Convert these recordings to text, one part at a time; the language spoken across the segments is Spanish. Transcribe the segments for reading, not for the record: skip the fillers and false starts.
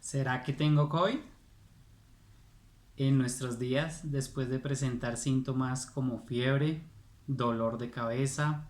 ¿Será que tengo COVID? En nuestros días, después de presentar síntomas como fiebre, dolor de cabeza,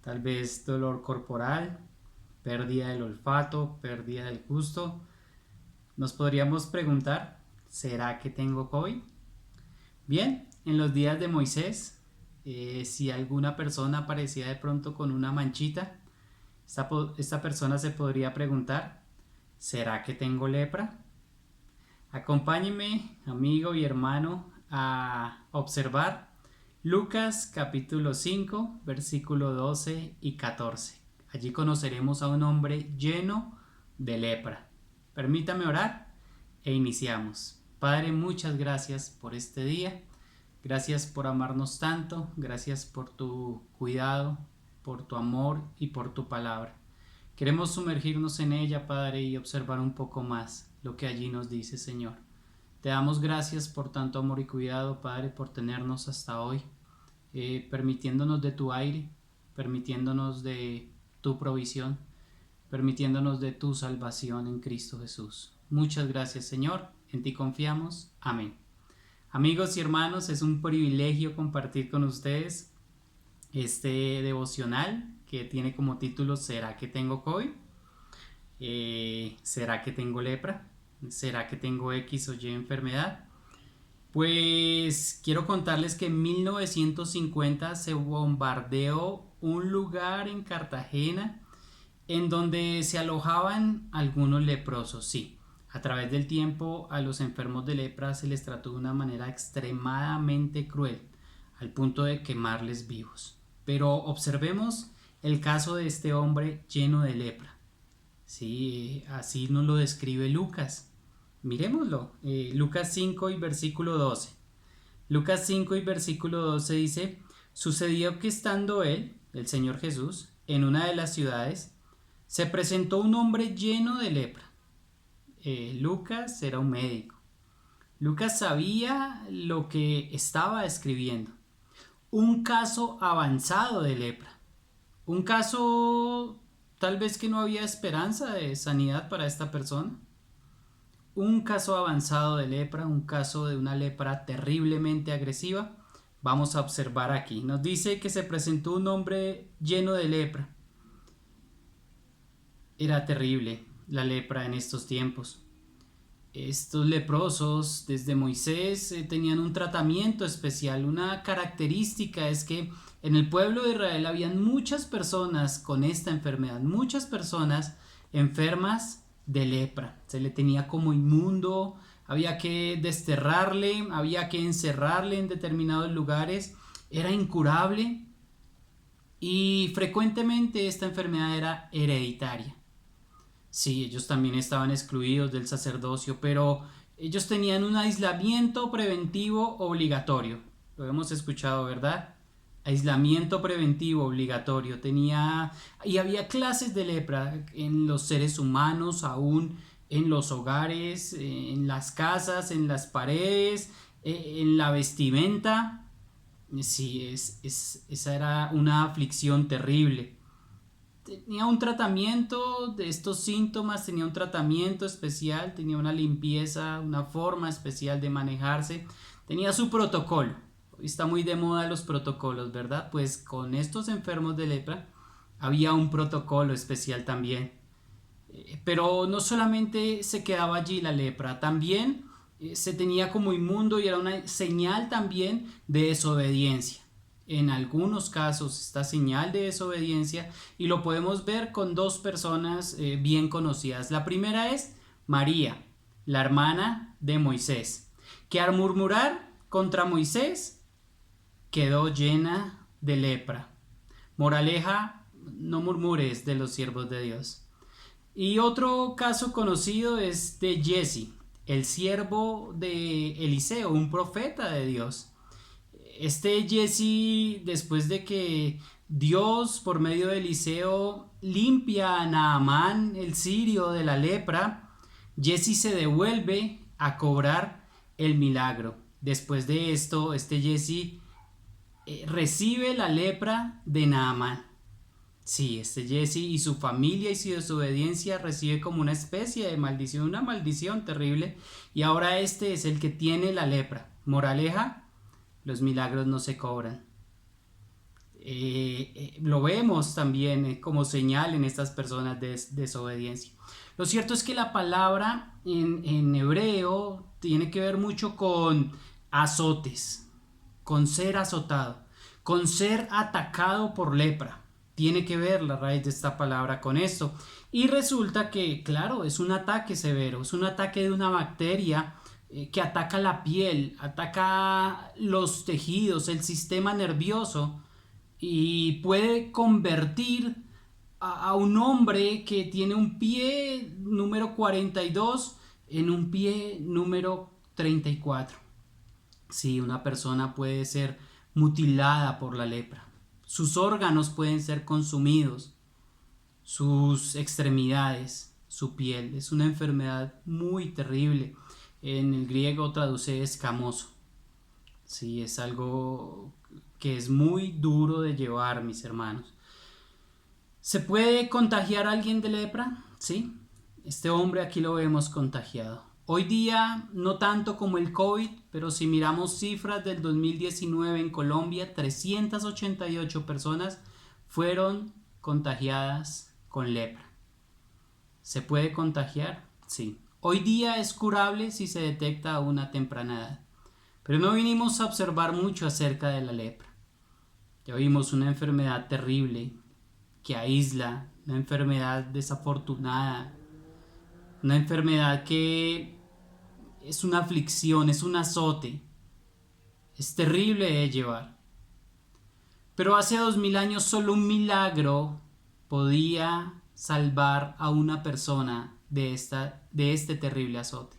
tal vez dolor corporal, pérdida del olfato, pérdida del gusto, nos podríamos preguntar, ¿será que tengo COVID? Bien, en los días de Moisés, si alguna persona aparecía de pronto con una manchita, esta persona se podría preguntar, ¿será que tengo lepra? Acompáñeme, amigo y hermano, a observar Lucas capítulo 5, versículo 12 y 14. Allí conoceremos a un hombre lleno de lepra. Permítame orar e iniciamos. Padre, muchas gracias por este día. Gracias por amarnos tanto. Gracias por tu cuidado, por tu amor y por tu palabra. Queremos sumergirnos en ella, Padre, y observar un poco más lo que allí nos dice, Señor. Te damos gracias por tanto amor y cuidado, Padre, por tenernos hasta hoy, permitiéndonos de tu aire, permitiéndonos de tu provisión, permitiéndonos de tu salvación en Cristo Jesús. Muchas gracias, Señor. En ti confiamos. Amén. Amigos y hermanos, es un privilegio compartir con ustedes este devocional que tiene como título ¿Será que tengo COVID? ¿Será que tengo lepra? ¿Será que tengo X o Y enfermedad? Pues quiero contarles que en 1950 se bombardeó un lugar en Cartagena en donde se alojaban algunos leprosos, sí. A través del tiempo a los enfermos de lepra se les trató de una manera extremadamente cruel, al punto de quemarles vivos. Pero observemos el caso de este hombre lleno de lepra. Sí, así nos lo describe Lucas. Miremoslo, Lucas 5 y versículo 12. Lucas 5 y versículo 12 dice, sucedió que estando él, el Señor Jesús, en una de las ciudades, se presentó un hombre lleno de lepra. Lucas era un médico. Lucas sabía lo que estaba escribiendo. Un caso avanzado de lepra. Un caso tal vez que no había esperanza de sanidad para esta persona. Un caso avanzado de lepra, un caso de una lepra terriblemente agresiva. Vamos a observar aquí. Nos dice que se presentó un hombre lleno de lepra. Era terrible la lepra en estos tiempos. Estos leprosos desde Moisés tenían un tratamiento especial. Una característica es que en el pueblo de Israel habían muchas personas con esta enfermedad, muchas personas enfermas de lepra. Se le tenía como inmundo, había que desterrarle, había que encerrarle en determinados lugares, era incurable y frecuentemente esta enfermedad era hereditaria. Sí, ellos también estaban excluidos del sacerdocio, pero ellos tenían un aislamiento preventivo obligatorio. Lo hemos escuchado, ¿verdad? Aislamiento preventivo obligatorio. Y había clases de lepra en los seres humanos, aún en los hogares, en las casas, en las paredes, en la vestimenta. Sí, esa era una aflicción terrible. Tenía un tratamiento de estos síntomas, tenía un tratamiento especial, tenía una limpieza, una forma especial de manejarse, tenía su protocolo. Hoy está muy de moda los protocolos, ¿verdad? Pues con estos enfermos de lepra había un protocolo especial también. Pero no solamente se quedaba allí la lepra, también se tenía como inmundo y era una señal también de desobediencia. En algunos casos esta señal de desobediencia y lo podemos ver con dos personas bien conocidas. La primera es María, la hermana de Moisés, que al murmurar contra Moisés quedó llena de lepra. Moraleja, no murmures de los siervos de Dios. Y otro caso conocido es de Jesse, el siervo de Eliseo, un profeta de Dios. Este Jesse, después de que Dios por medio de Eliseo limpia a Naamán, el sirio, de la lepra, Jesse se devuelve a cobrar el milagro. Después de esto, este Jesse recibe la lepra de Naamán. Sí, Jesse y su familia y su desobediencia recibe como una especie de maldición, una maldición terrible. Y ahora este es el que tiene la lepra. Moraleja, los milagros no se cobran. Lo vemos también como señal en estas personas de desobediencia. Lo cierto es que la palabra en hebreo tiene que ver mucho con azotes, con ser azotado, con ser atacado por lepra. Tiene que ver la raíz de esta palabra con esto. Y resulta que, claro, es un ataque severo, es un ataque de una bacteria que ataca la piel, ataca los tejidos, el sistema nervioso y puede convertir a un hombre que tiene un pie número 42 en un pie número 34. Sí, una persona puede ser mutilada por la lepra. Sus órganos pueden ser consumidos, sus extremidades, su piel. Es una enfermedad muy terrible. En el griego traduce escamoso. Sí, es algo que es muy duro de llevar, mis hermanos. ¿Se puede contagiar a alguien de lepra? Sí. Este hombre aquí lo vemos contagiado. Hoy día no tanto como el COVID, pero si miramos cifras del 2019 en Colombia, 388 personas fueron contagiadas con lepra. ¿Se puede contagiar? Sí. Hoy día es curable si se detecta a una temprana edad. Pero no vinimos a observar mucho acerca de la lepra. Ya vimos una enfermedad terrible que aísla, una enfermedad desafortunada, una enfermedad que es una aflicción, es un azote, es terrible de llevar. Pero hace 2000 años solo un milagro podía salvar a una persona de este terrible azote.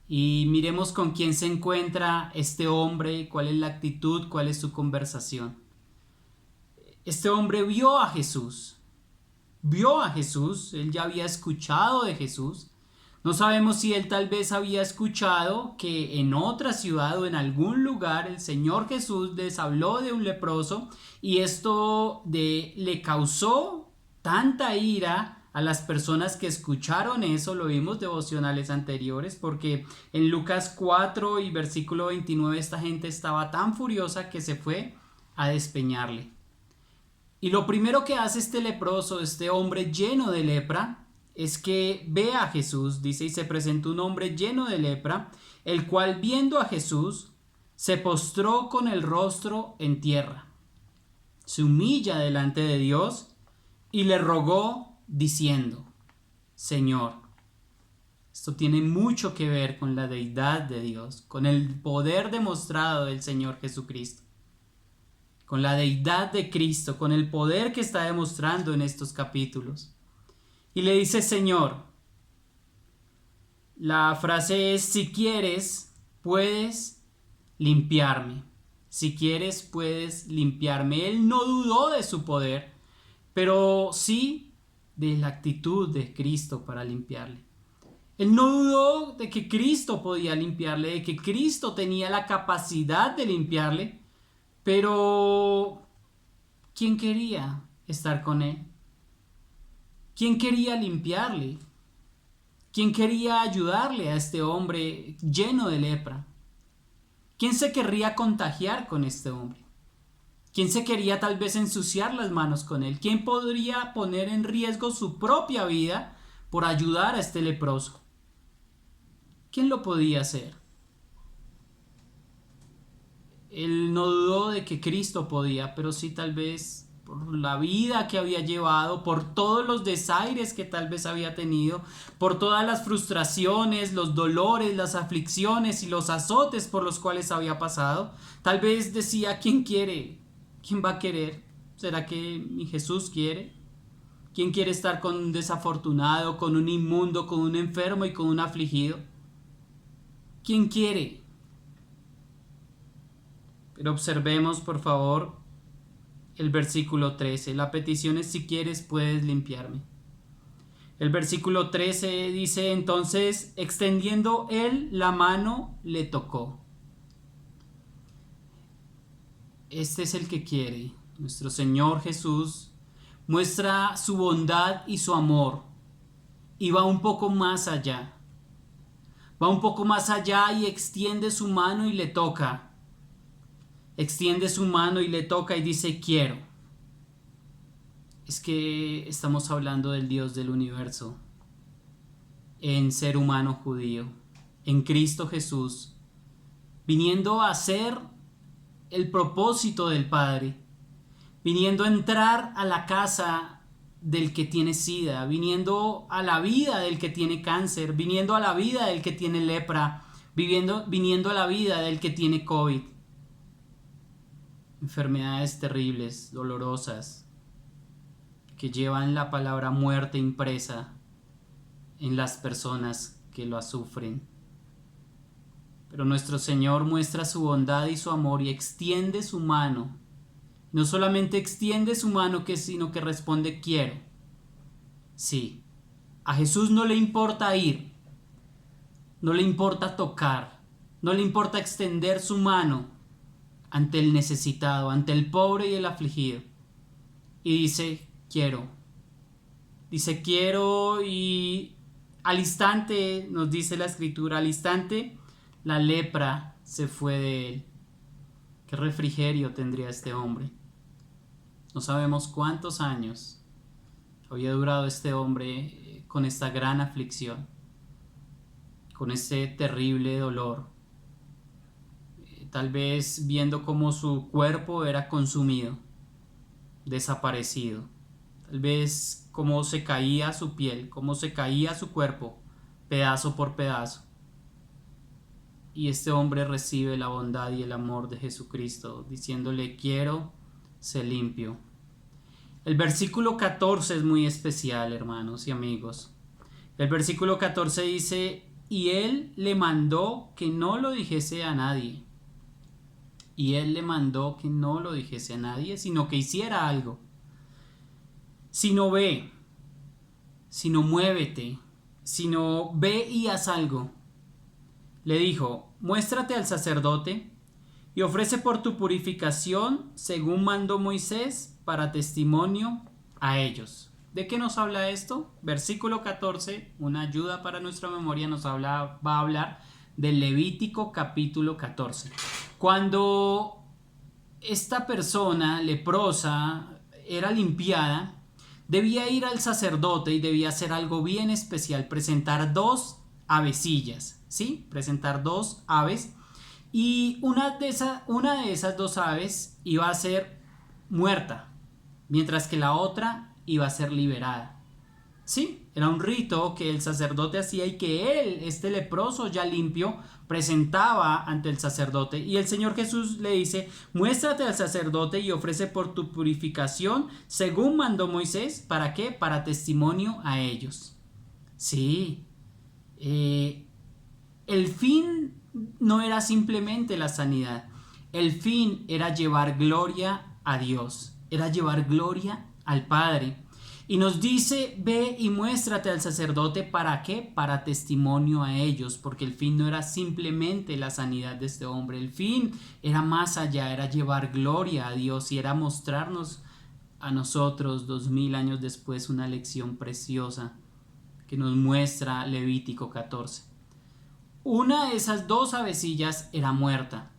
Y miremos con quién se encuentra este hombre, cuál es la actitud, cuál es su conversación. Este hombre vio a Jesús, él ya había escuchado de Jesús. No sabemos si él tal vez había escuchado que en otra ciudad o en algún lugar el Señor Jesús les habló de un leproso y esto le causó tanta ira a las personas que escucharon eso. Lo vimos devocionales anteriores, porque en Lucas 4 y versículo 29 esta gente estaba tan furiosa que se fue a despeñarle. Y lo primero que hace este leproso, este hombre lleno de lepra, es que ve a Jesús, dice, y se presentó un hombre lleno de lepra, el cual viendo a Jesús, se postró con el rostro en tierra. Se humilla delante de Dios y le rogó diciendo: Señor. Esto tiene mucho que ver con la deidad de Dios, con el poder demostrado del Señor Jesucristo, con la deidad de Cristo, con el poder que está demostrando en estos capítulos. Y le dice: Señor. La frase es: si quieres, puedes limpiarme. Si quieres, puedes limpiarme. Él no dudó de su poder, pero sí de la actitud de Cristo para limpiarle. Él no dudó de que Cristo podía limpiarle, de que Cristo tenía la capacidad de limpiarle, pero ¿quién quería estar con él? ¿Quién quería limpiarle? ¿Quién quería ayudarle a este hombre lleno de lepra? ¿Quién se querría contagiar con este hombre? ¿Quién se quería tal vez ensuciar las manos con él? ¿Quién podría poner en riesgo su propia vida por ayudar a este leproso? ¿Quién lo podía hacer? Él no dudó de que Cristo podía, pero sí tal vez por la vida que había llevado, por todos los desaires que tal vez había tenido, por todas las frustraciones, los dolores, las aflicciones y los azotes por los cuales había pasado. Tal vez decía: ¿quién quiere? ¿Quién va a querer? ¿Será que mi Jesús quiere? ¿Quién quiere estar con un desafortunado, con un inmundo, con un enfermo y con un afligido? ¿Quién quiere? Pero observemos, por favor, el versículo 13. La petición es: si quieres, puedes limpiarme. El versículo 13 dice: entonces, extendiendo él la mano, le tocó. Este es el que quiere. Nuestro Señor Jesús muestra su bondad y su amor y va un poco más allá. Va un poco más allá y extiende su mano y le toca. Extiende su mano y le toca y dice quiero. Es que estamos hablando del Dios del universo, en ser humano judío, en Cristo Jesús, viniendo a ser el propósito del Padre, viniendo a entrar a la casa del que tiene sida, viniendo a la vida del que tiene cáncer, viniendo a la vida del que tiene lepra, viniendo a la vida del que tiene COVID. Enfermedades terribles, dolorosas, que llevan la palabra muerte impresa en las personas que lo sufren. Pero nuestro Señor muestra su bondad y su amor y extiende su mano. No solamente extiende su mano, sino que responde quiero. Sí, a Jesús no le importa ir, no le importa tocar, no le importa extender su mano ante el necesitado, ante el pobre y el afligido. Y dice quiero. Dice quiero y al instante, nos dice la Escritura, al instante la lepra se fue de él. ¿Qué refrigerio tendría este hombre? No sabemos cuántos años había durado este hombre con esta gran aflicción, con este terrible dolor, tal vez viendo cómo su cuerpo era consumido, desaparecido, tal vez cómo se caía su piel, cómo se caía su cuerpo, pedazo por pedazo. Y este hombre recibe la bondad y el amor de Jesucristo, diciéndole quiero, sé limpio. El versículo 14 es muy especial, hermanos y amigos. El versículo 14 dice, y él le mandó que no lo dijese a nadie. Y él le mandó que no lo dijese a nadie, sino que hiciera algo. Sino ve, sino muévete, sino ve y haz algo. Le dijo, muéstrate al sacerdote y ofrece por tu purificación, según mandó Moisés, para testimonio a ellos. ¿De qué nos habla esto? Versículo 14, una ayuda para nuestra memoria, va a hablar del Levítico capítulo 14. Cuando esta persona leprosa era limpiada, debía ir al sacerdote y debía hacer algo bien especial, presentar 2 avecillas, ¿sí? Presentar 2 aves y una de esas 2 aves iba a ser muerta, mientras que la otra iba a ser liberada. Sí, era un rito que el sacerdote hacía y que él, este leproso ya limpio, presentaba ante el sacerdote. Y el Señor Jesús le dice, muéstrate al sacerdote y ofrece por tu purificación, según mandó Moisés. ¿Para qué? Para testimonio a ellos. Sí, el fin no era simplemente la sanidad. El fin era llevar gloria a Dios, era llevar gloria al Padre. Y nos dice, ve y muéstrate al sacerdote, ¿para qué? Para testimonio a ellos, porque el fin no era simplemente la sanidad de este hombre, el fin era más allá, era llevar gloria a Dios y era mostrarnos a nosotros 2000 años después una lección preciosa que nos muestra Levítico 14. Una de esas 2 avecillas era muerta,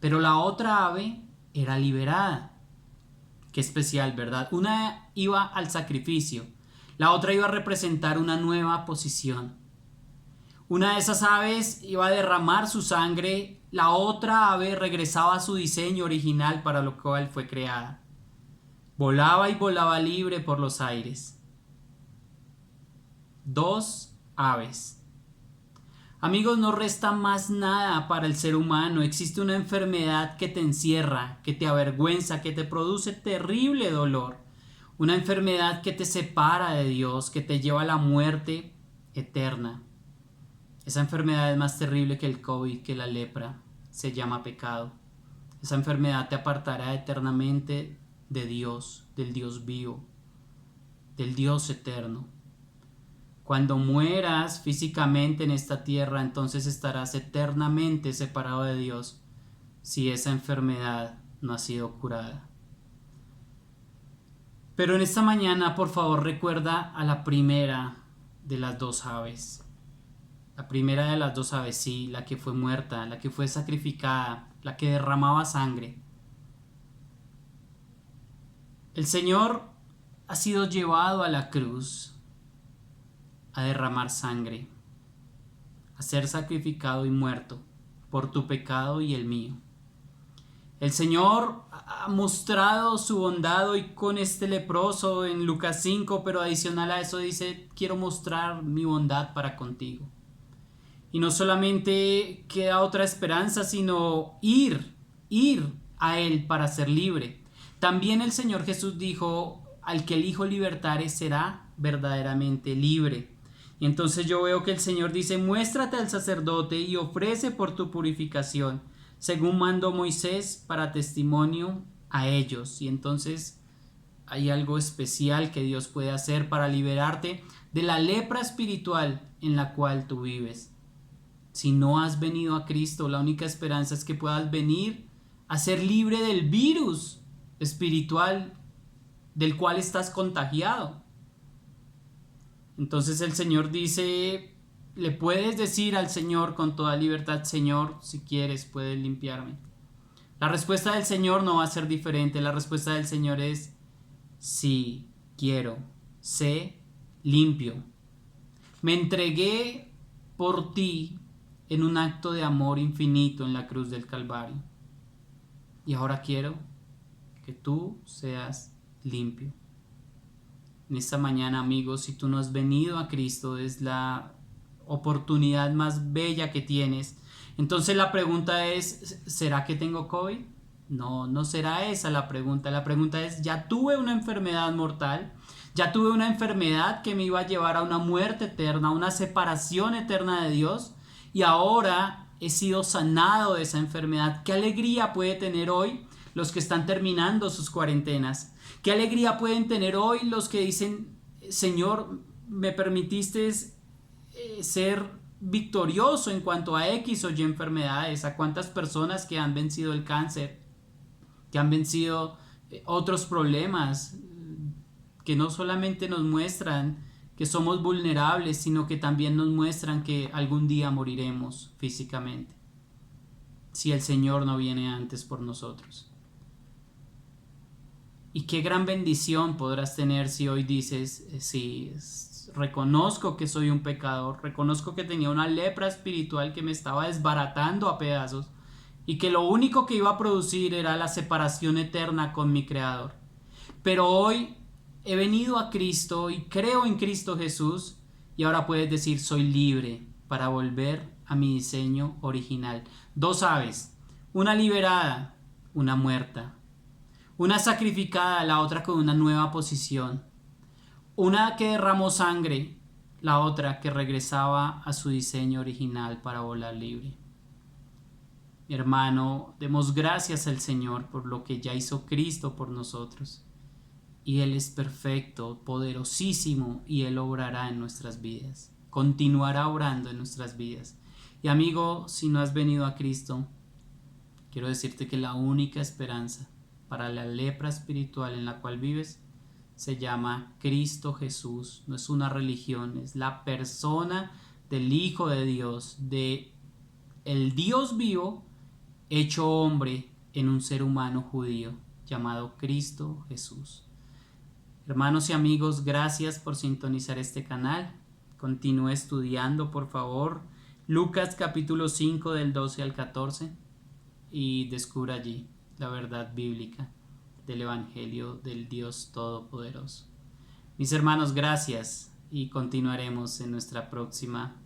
pero la otra ave era liberada. Qué especial, ¿verdad? Una iba al sacrificio, la otra iba a representar una nueva posición. Una de esas aves iba a derramar su sangre, la otra ave regresaba a su diseño original para lo cual fue creada. Volaba y volaba libre por los aires. 2 aves. Amigos, no resta más nada para el ser humano. Existe una enfermedad que te encierra, que te avergüenza, que te produce terrible dolor. Una enfermedad que te separa de Dios, que te lleva a la muerte eterna. Esa enfermedad es más terrible que el COVID, que la lepra. Se llama pecado. Esa enfermedad te apartará eternamente de Dios, del Dios vivo, del Dios eterno. Cuando mueras físicamente en esta tierra, entonces estarás eternamente separado de Dios si esa enfermedad no ha sido curada. Pero en esta mañana, por favor, recuerda a la primera de las dos aves. La primera de las dos aves, sí, la que fue muerta, la que fue sacrificada, la que derramaba sangre. El Señor ha sido llevado a la cruz a derramar sangre, a ser sacrificado y muerto por tu pecado y el mío. El Señor ha mostrado su bondad hoy con este leproso en Lucas 5, pero adicional a eso dice, quiero mostrar mi bondad para contigo. Y no solamente queda otra esperanza, sino ir a Él para ser libre. También el Señor Jesús dijo, al que el Hijo libertare será verdaderamente libre. Y entonces yo veo que el Señor dice, muéstrate al sacerdote y ofrece por tu purificación, según mandó Moisés para testimonio a ellos. Y entonces hay algo especial que Dios puede hacer para liberarte de la lepra espiritual en la cual tú vives. Si no has venido a Cristo, la única esperanza es que puedas venir a ser libre del virus espiritual del cual estás contagiado. Entonces el Señor dice, le puedes decir al Señor con toda libertad, Señor, si quieres puedes limpiarme. La respuesta del Señor no va a ser diferente. La respuesta del Señor es, sí, quiero, sé limpio. Me entregué por ti en un acto de amor infinito en la cruz del Calvario. Y ahora quiero que tú seas limpio. En esta mañana, amigos, si tú no has venido a Cristo, es la oportunidad más bella que tienes. Entonces la pregunta es, ¿será que tengo COVID? No, no será esa la pregunta. La pregunta es, ¿ya tuve una enfermedad mortal? ¿Ya tuve una enfermedad que me iba a llevar a una muerte eterna, a una separación eterna de Dios? Y ahora he sido sanado de esa enfermedad. ¿Qué alegría puede tener hoy los que están terminando sus cuarentenas? ¿Qué alegría pueden tener hoy los que dicen, Señor, me permitiste ser victorioso en cuanto a X o Y enfermedades? ¿A cuántas personas que han vencido el cáncer, que han vencido otros problemas, que no solamente nos muestran que somos vulnerables, sino que también nos muestran que algún día moriremos físicamente, si el Señor no viene antes por nosotros? Y qué gran bendición podrás tener si hoy dices, sí, reconozco que soy un pecador, reconozco que tenía una lepra espiritual que me estaba desbaratando a pedazos y que lo único que iba a producir era la separación eterna con mi Creador. Pero hoy he venido a Cristo y creo en Cristo Jesús y ahora puedes decir, soy libre para volver a mi diseño original. Dos aves, una liberada, una muerta. Una sacrificada, la otra con una nueva posición. Una que derramó sangre, la otra que regresaba a su diseño original para volar libre. Mi hermano, demos gracias al Señor por lo que ya hizo Cristo por nosotros. Y Él es perfecto, poderosísimo, y Él obrará en nuestras vidas. Continuará obrando en nuestras vidas. Y amigo, si no has venido a Cristo, quiero decirte que la única esperanza para la lepra espiritual en la cual vives se llama Cristo Jesús. No es una religión, es la persona del Hijo de Dios, de el Dios vivo hecho hombre en un ser humano judío llamado Cristo Jesús. Hermanos y amigos, gracias por sintonizar este canal. Continúe estudiando, por favor, Lucas capítulo 5 del 12 al 14 y descubra allí la verdad bíblica del Evangelio del Dios Todopoderoso. Mis hermanos, gracias y continuaremos en nuestra próxima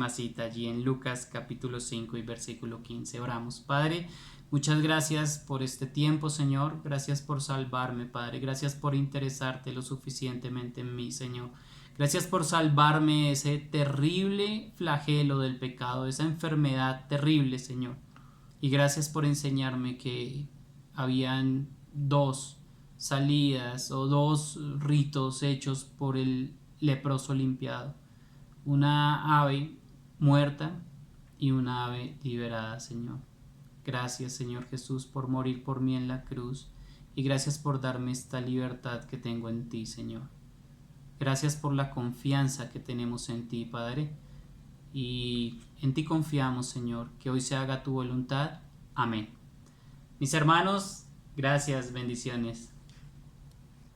cita allí en Lucas capítulo 5 y versículo 15. Oramos. Padre, muchas gracias por este tiempo, Señor. Gracias por salvarme, Padre. Gracias por interesarte lo suficientemente en mí, Señor. Gracias por salvarme de ese terrible flagelo del pecado, de esa enfermedad terrible, Señor. Y gracias por enseñarme que habían dos salidas o dos ritos hechos por el leproso limpiado. Una ave muerta y una ave liberada, Señor. Gracias, Señor Jesús, por morir por mí en la cruz. y gracias por darme esta libertad que tengo en ti, Señor. Gracias por la confianza que tenemos en ti, Padre, y en ti confiamos, Señor, que hoy se haga tu voluntad. Amén. Mis hermanos, gracias, bendiciones.